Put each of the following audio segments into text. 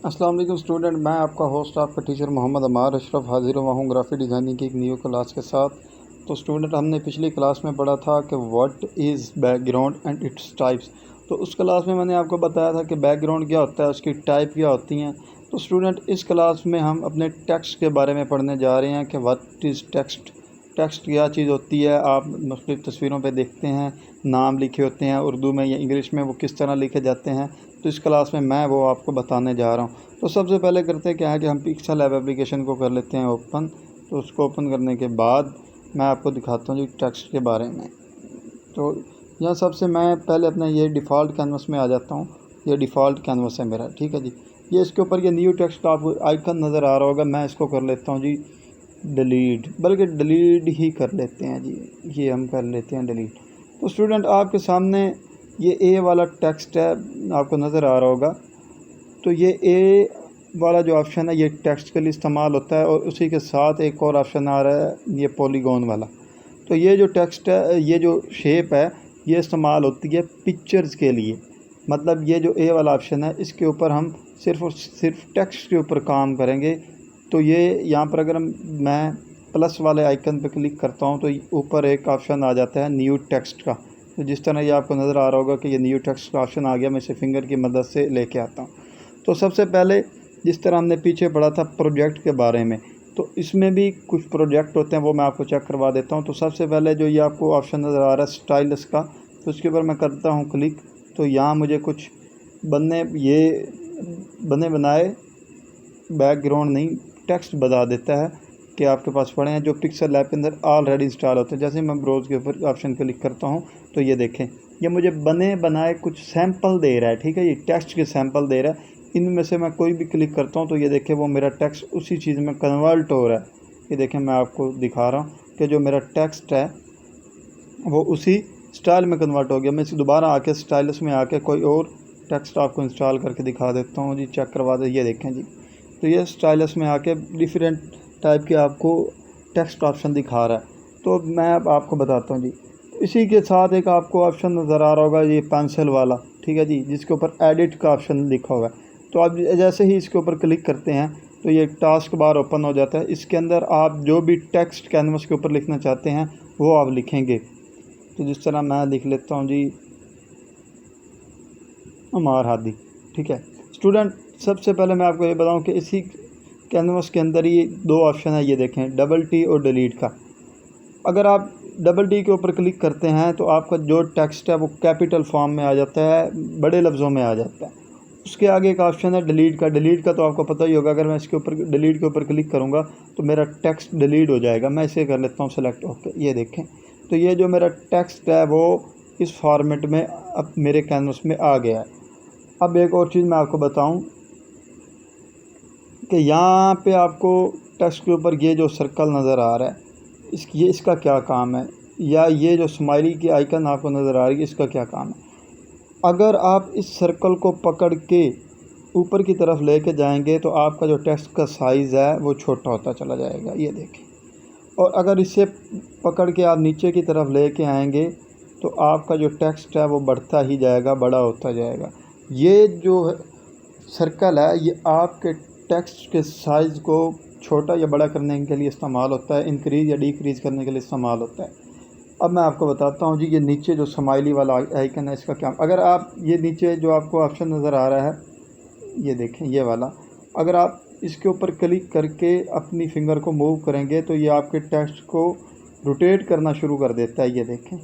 अस्सलाम वालेकुम स्टूडेंट, मैं आपका होस्ट आपका टीचर मोहम्मद अमार अशरफ हाजिर हुआ हूँ ग्राफिक डिज़ाइनिंग की एक न्यू क्लास के साथ। तो स्टूडेंट, हमने पिछली क्लास में पढ़ा था कि what is background and its types. तो उस क्लास में मैंने आपको बताया था कि बैकग्राउंड क्या होता है, उसकी टाइप क्या होती हैं। तो स्टूडेंट, इस क्लास में हम अपने टेक्स्ट के बारे में पढ़ने जा रहे हैं कि व्हाट इज़ टेक्स्ट। टेक्स्ट क्या चीज़ होती है। आप मुख्तलिफ़ तस्वीरों पे देखते हैं नाम लिखे होते हैं उर्दू में या इंग्लिश में, वो किस तरह लिखे जाते हैं। तो इस क्लास में मैं वो आपको बताने जा रहा हूँ। तो सबसे पहले करते क्या है कि हम पिक्सल ऐप एप्लीकेशन को कर लेते हैं ओपन। तो उसको ओपन करने के बाद मैं आपको दिखाता हूँ जी टेक्स्ट के बारे में। तो यहाँ सबसे मैं पहले अपना ये डिफ़ॉल्ट कैनवस में आ जाता हूँ। ये डिफ़ॉल्ट कैनवस है मेरा, ठीक है जी। ये इसके ऊपर ये न्यू टेक्स्ट का आपको आइकन नज़र आ रहा होगा। मैं इसको कर लेता हूँ जी डिलीट, बल्कि डिलीट ही कर लेते हैं जी। ये हम कर लेते हैं डिलीट। तो स्टूडेंट, आपके सामने ये ए वाला टेक्स्ट है, आपको नज़र आ रहा होगा। तो ये ए वाला जो ऑप्शन है ये टेक्स्ट के लिए इस्तेमाल होता है, और उसी के साथ एक और ऑप्शन आ रहा है ये पॉलीगॉन वाला। तो ये जो टेक्स्ट है, ये जो शेप है, ये इस्तेमाल होती है पिक्चर्स के लिए। मतलब ये जो ए वाला ऑप्शन है, इसके ऊपर हम सिर्फ़ और सिर्फ टेक्स्ट के ऊपर काम करेंगे। तो ये यहाँ पर अगर मैं प्लस वाले आइकन पर क्लिक करता हूँ तो ऊपर एक ऑप्शन आ जाता है न्यू टेक्स्ट का। तो जिस तरह ये आपको नज़र आ रहा होगा कि ये न्यू टेक्स्ट का ऑप्शन आ गया, मैं इसे फिंगर की मदद से लेके आता हूँ। तो सबसे पहले जिस तरह हमने पीछे पढ़ा था प्रोजेक्ट के बारे में, तो इसमें भी कुछ प्रोजेक्ट होते हैं, वो मैं आपको चेक करवा देता हूँ। तो सबसे पहले जो ये आपको ऑप्शन नज़र आ रहा है स्टाइलस का, तो उसके ऊपर मैं करता हूँ क्लिक। तो यहाँ मुझे कुछ बने बनाए बैकग्राउंड नहीं, टेक्स्ट बता देता है कि आपके पास पड़े हैं, जो पिक्सल ऐप के अंदर ऑलरेडी इंस्टॉल होते हैं। जैसे मैं ब्राउज़ के ऊपर ऑप्शन क्लिक करता हूँ तो ये देखें, ये मुझे बने बनाए कुछ सैंपल दे रहा है, ठीक है। ये टेक्स्ट के सैंपल दे रहा है। इनमें से मैं कोई भी क्लिक करता हूँ तो ये देखें वो मेरा टेक्स्ट उसी चीज़ में कन्वर्ट हो रहा है। ये देखें, मैं आपको दिखा रहा हूँ कि जो मेरा टेक्स्ट है वो उसी स्टाइल में कन्वर्ट हो गया। मैं इसे दोबारा आके स्टाइलस में आके कोई और टेक्स्ट आपको इंस्टॉल करके दिखा देता हूँ जी, चेक करवा दे। ये देखें जी, तो ये स्टाइलस में आके डिफरेंट टाइप के आपको टेक्स्ट ऑप्शन दिखा रहा है। तो मैं अब आपको बताता हूँ जी। इसी के साथ एक आपको ऑप्शन नज़र आ रहा होगा ये पेंसिल वाला, ठीक है जी, जिसके ऊपर एडिट का ऑप्शन लिखा हुआ है। तो आप जैसे ही इसके ऊपर क्लिक करते हैं तो ये टास्क बार ओपन हो जाता है। इसके अंदर आप जो भी टेक्स्ट कैनवस के ऊपर लिखना चाहते हैं वो आप लिखेंगे। तो जिस तरह मैं लिख लेता हूँ जी अमार हादी, ठीक है। स्टूडेंट, सबसे पहले मैं आपको ये बताऊँ कि इसी कैनवस के अंदर ही दो ऑप्शन है, ये देखें डबल टी और डिलीट का। अगर आप डबल टी के ऊपर क्लिक करते हैं तो आपका जो टेक्स्ट है वो कैपिटल फॉर्म में आ जाता है, बड़े लफ्ज़ों में आ जाता है। उसके आगे एक ऑप्शन है डिलीट का। डिलीट का तो आपको पता ही होगा, अगर मैं इसके ऊपर डिलीट के ऊपर क्लिक करूँगा तो मेरा टेक्स्ट डिलीट हो जाएगा। मैं इसे कर लेता हूँ सेलेक्ट, ओके। ये देखें, तो ये जो मेरा टेक्स्ट है वो इस फॉर्मेट में अब मेरे कैनवस में आ गया है। अब एक और चीज़ मैं आपको बताऊं कि यहाँ पे आपको टेक्स्ट के ऊपर ये जो सर्कल नज़र आ रहा है, इसका क्या काम है, या ये जो स्माइली की आइकन आपको नज़र आ रही है, इसका क्या काम है। अगर आप इस सर्कल को पकड़ के ऊपर की तरफ लेके जाएंगे तो आपका जो टेक्स्ट का साइज़ है वो छोटा होता चला जाएगा, ये देखें। और अगर इसे पकड़ के आप नीचे की तरफ लेके आएंगे तो आपका जो टेक्स्ट है वो बढ़ता ही जाएगा, बड़ा होता जाएगा। ये जो सर्कल है ये आपके टेक्स्ट के साइज़ को छोटा या बड़ा करने के लिए इस्तेमाल होता है, इंक्रीज़ या डिक्रीज़ करने के लिए इस्तेमाल होता है। अब मैं आपको बताता हूँ जी, ये नीचे जो स्माइली वाला आइकन है इसका क्या। अगर आप ये नीचे जो आपको ऑप्शन नज़र आ रहा है, ये देखें ये वाला, अगर आप इसके ऊपर क्लिक करके अपनी फिंगर को मूव करेंगे तो ये आपके टेक्स्ट को रोटेट करना शुरू कर देता है। ये देखें,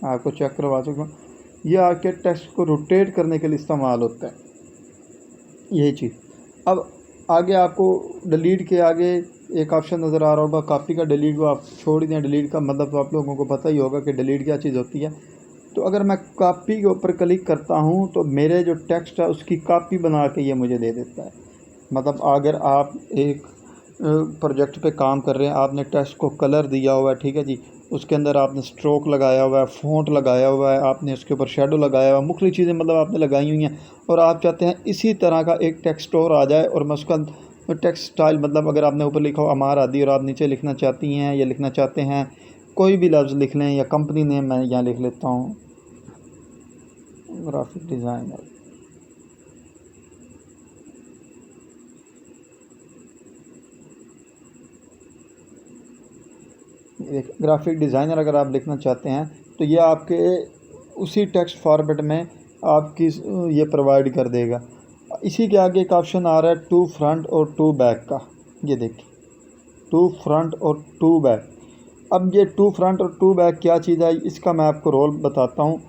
आपको चेक करवा चुका हूँ, ये आपके टेक्स्ट को रोटेट करने के लिए इस्तेमाल होता है, यही चीज़। अब आगे आपको डिलीट के आगे एक ऑप्शन नज़र आ रहा होगा कॉपी का। डिलीट को आप छोड़ ही दें, डिलीट का मतलब तो आप लोगों को पता ही होगा कि डिलीट क्या चीज़ होती है। तो अगर मैं कॉपी के ऊपर क्लिक करता हूँ तो मेरे जो टेक्स्ट है उसकी कॉपी बना के ये मुझे दे देता है। मतलब अगर आप एक प्रोजेक्ट पे काम कर रहे हैं, आपने टेक्स्ट को कलर दिया हुआ है, ठीक है जी, उसके अंदर आपने स्ट्रोक लगाया हुआ है, फ़ॉन्ट लगाया हुआ है, आपने उसके ऊपर शेडो लगाया हुआ है, मुख्तलिफ़ चीज़ें मतलब आपने लगाई हुई हैं, और आप चाहते हैं इसी तरह का एक टेक्स्ट और आ जाए, और मैं उसका टेक्स्ट स्टाइल, मतलब अगर आपने ऊपर लिखा हो अमार आदि और आप नीचे लिखना चाहती हैं या लिखना चाहते हैं कोई भी लफ्ज़ लिख लें, या कंपनी नेम मैं यहाँ लिख लेता हूँ ग्राफिक डिज़ाइनर, ग्राफिक डिज़ाइनर अगर आप लिखना चाहते हैं तो ये आपके उसी टेक्स्ट फॉर्मेट में आपकी ये प्रोवाइड कर देगा। इसी के आगे एक ऑप्शन आ रहा है टू फ्रंट और टू बैक का, ये देखिए टू फ्रंट और टू बैक। अब ये टू फ्रंट और टू बैक क्या चीज़ है, इसका मैं आपको रोल बताता हूँ।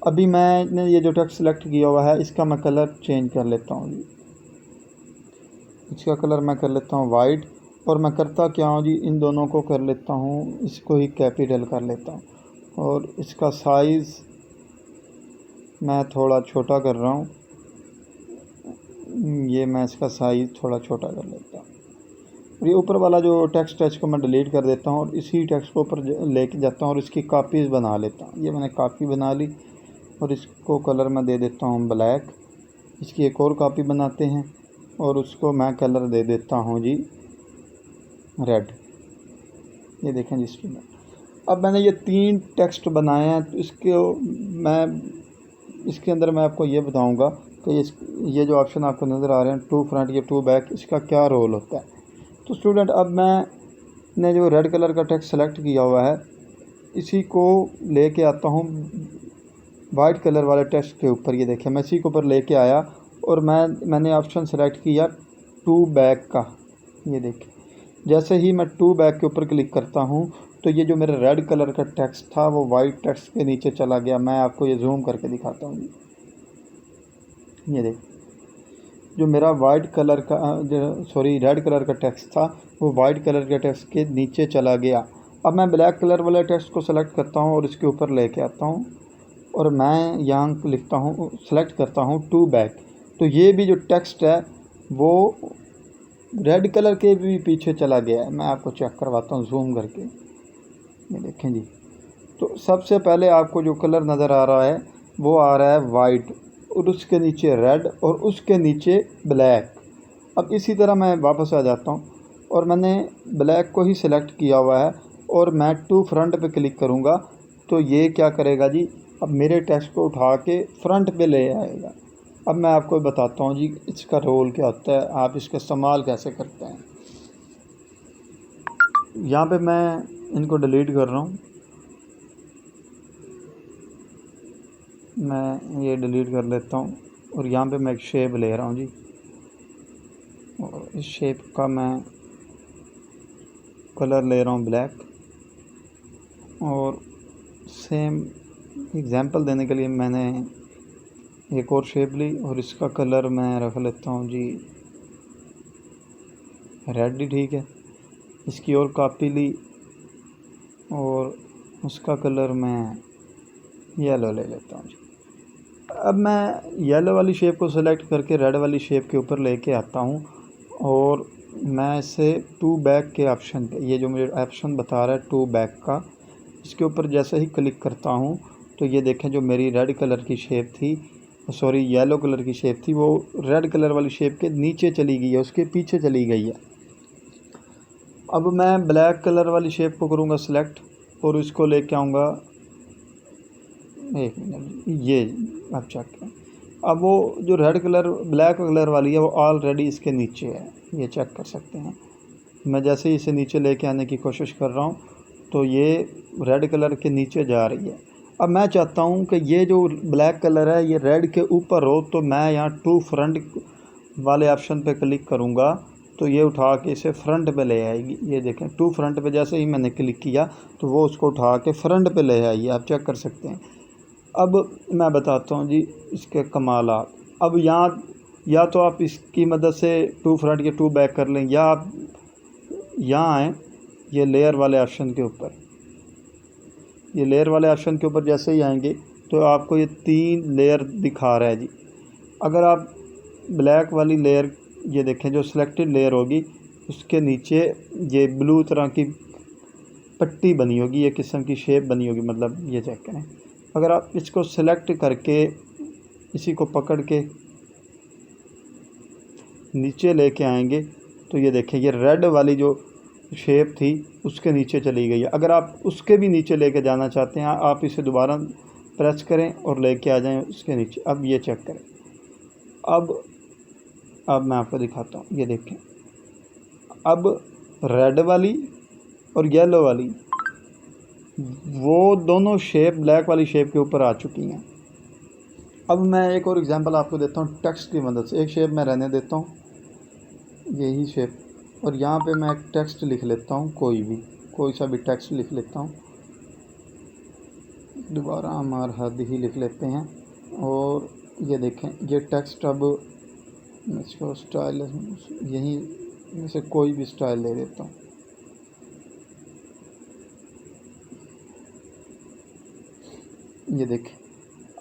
अभी मैंने ये जो टेक्स्ट सेलेक्ट किया हुआ है इसका मैं कलर चेंज कर लेता हूँ जी। इसका कलर मैं कर लेता हूँ वाइट, और मैं करता क्या हूँ जी, इन दोनों को कर लेता हूँ, इसको ही कैपिटल कर लेता हूँ और इसका साइज़ मैं थोड़ा छोटा कर रहा हूँ। ये मैं इसका साइज़ थोड़ा छोटा कर लेता हूँ। ये ऊपर वाला जो टेक्स्ट है इसको मैं डिलीट कर देता हूँ और इसी टेक्स्ट को ऊपर लेके जाता हूँ और इसकी कापीज़ बना लेता हूँ। ये मैंने कापी बना ली और इसको कलर मैं दे देता हूँ ब्लैक। इसकी एक और कापी बनाते हैं और उसको मैं कलर दे देता हूँ जी रेड। ये देखें जी स्टूडेंट, अब मैंने ये 3 टेक्स्ट बनाए हैं तो इसके अंदर मैं आपको ये बताऊँगा कि ये जो ऑप्शन आपको नज़र आ रहे हैं टू फ्रंट या टू बैक, इसका क्या रोल होता है। तो स्टूडेंट अब मैंने जो रेड कलर का टेक्स्ट सेलेक्ट किया हुआ है इसी को लेके आता हूँ वाइट कलर वाले टेक्स्ट के ऊपर। ये देखिए मैं इसी के ऊपर लेके आया और मैंने ऑप्शन सेलेक्ट किया टू बैक का। ये देखिए जैसे ही मैं टू बैक के ऊपर क्लिक करता हूँ तो ये जो मेरा रेड कलर का टेक्स्ट था वो वाइट टेक्स्ट के नीचे चला गया। मैं आपको ये जूम करके दिखाता हूँ। ये देखिए जो मेरा वाइट कलर का रेड कलर का टेक्स्ट था वो वाइट कलर के टेक्स्ट के नीचे चला गया। अब मैं ब्लैक कलर वाले टेक्स्ट को सेलेक्ट करता हूँ और इसके ऊपर लेके आता हूँ और मैं यहाँ लिखता हूँ, सेलेक्ट करता हूँ टू बैक। तो ये भी जो टेक्स्ट है वो रेड कलर के भी पीछे चला गया है। मैं आपको चेक करवाता हूँ जूम करके। ये देखें जी, तो सबसे पहले आपको जो कलर नज़र आ रहा है वो आ रहा है वाइट और उसके नीचे रेड और उसके नीचे ब्लैक। अब इसी तरह मैं वापस आ जाता हूँ और मैंने ब्लैक को ही सिलेक्ट किया हुआ है और मैं टू फ्रंट पे क्लिक करूँगा तो ये क्या करेगा जी, अब मेरे टेक्स्ट को उठा के फ्रंट पे ले आएगा। अब मैं आपको बताता हूँ जी इसका रोल क्या होता है, आप इसका इस्तेमाल कैसे करते हैं। यहाँ पे मैं इनको डिलीट कर रहा हूँ, मैं ये डिलीट कर लेता हूँ और यहाँ पे मैं एक शेप ले रहा हूँ जी और इस शेप का मैं कलर ले रहा हूँ ब्लैक। और सेम एग्जांपल देने के लिए मैंने एक और शेप ली और इसका कलर मैं रख लेता हूँ जी रेड ही ठीक है। इसकी और कॉपी ली और उसका कलर मैं येलो ले लेता हूँ जी। अब मैं येलो वाली शेप को सेलेक्ट करके रेड वाली शेप के ऊपर लेके आता हूँ और मैं इसे टू बैक के ऑप्शन पे, ये जो मुझे ऑप्शन बता रहा है टू बैक का, इसके ऊपर जैसे ही क्लिक करता हूँ तो ये देखें जो मेरी रेड कलर की शेप थी, सॉरी येलो कलर की शेप थी, वो रेड कलर वाली शेप के नीचे चली गई है, उसके पीछे चली गई है। अब मैं ब्लैक कलर वाली शेप को करूँगा सिलेक्ट और इसको लेके आऊँगा, एक मिनट, ये आप चेक करें। अब वो जो रेड कलर ब्लैक कलर वाली है वो ऑलरेडी इसके नीचे है, ये चेक कर सकते हैं। मैं जैसे ही इसे नीचे लेके आने की कोशिश कर रहा हूँ तो ये रेड कलर के नीचे जा रही है। अब मैं चाहता हूँ कि ये जो ब्लैक कलर है ये रेड के ऊपर हो, तो मैं यहाँ टू फ्रंट वाले ऑप्शन पे क्लिक करूँगा तो ये उठा के इसे फ्रंट पे ले आएगी। ये देखें टू फ्रंट पे जैसे ही मैंने क्लिक किया तो वो उसको उठा के फ्रंट पे ले आई, आप चेक कर सकते हैं। अब मैं बताता हूँ जी इसके कमालात। अब यहाँ या तो आप इसकी मदद से टू फ्रंट या टू बैक कर लें, या आप यहाँ आएँ ये लेयर वाले ऑप्शन के ऊपर, ये लेयर वाले ऑप्शन के ऊपर जैसे ही आएंगे तो आपको ये 3 लेयर दिखा रहा है जी। अगर आप ब्लैक वाली लेयर, ये देखें जो सिलेक्टेड लेयर होगी उसके नीचे ये ब्लू तरह की पट्टी बनी होगी, ये किस्म की शेप बनी होगी, मतलब ये चेक करें। अगर आप इसको सेलेक्ट करके इसी को पकड़ के नीचे लेके आएंगे तो ये देखें ये रेड वाली जो शेप थी उसके नीचे चली गई है। अगर आप उसके भी नीचे लेके जाना चाहते हैं आप इसे दोबारा प्रेस करें और लेके आ जाएं उसके नीचे। अब ये चेक करें, अब मैं आपको दिखाता हूँ, ये देखें अब रेड वाली और येलो वाली वो दोनों शेप ब्लैक वाली शेप के ऊपर आ चुकी हैं। अब मैं एक और एग्जांपल आपको देता हूँ टेक्स्ट की मदद से। एक शेप मैं रहने देता हूँ, यही शेप, और यहाँ पे मैं एक टेक्स्ट लिख लेता हूँ, कोई सा भी टेक्स्ट लिख लेता हूँ। दोबारा हम हद ही लिख लेते हैं। और ये देखें, ये टेक्स्ट अब इसको स्टाइल यहीं में से कोई भी स्टाइल ले देता हूँ। ये देखें,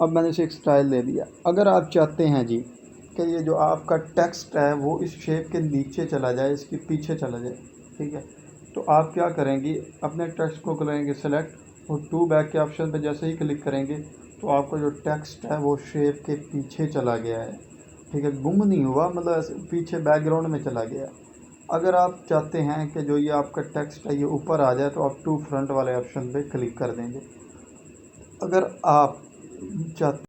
अब मैंने इसे एक स्टाइल दे दिया। अगर आप चाहते हैं जी कि ये जो आपका टेक्स्ट है वो इस शेप के नीचे चला जाए, इसके पीछे चला जाए, ठीक है, तो आप क्या करेंगे, अपने टेक्स्ट को करेंगे सेलेक्ट और टू बैक के ऑप्शन पर जैसे ही क्लिक करेंगे तो आपका जो टेक्स्ट है वो शेप के पीछे चला गया है, ठीक है, गुम नहीं हुआ, मतलब ऐसे पीछे बैकग्राउंड में चला गया। अगर आप चाहते हैं कि जो ये आपका टेक्स्ट है ये ऊपर आ जाए तो आप टू फ्रंट वाले ऑप्शन पे क्लिक कर देंगे। अगर आप चाहते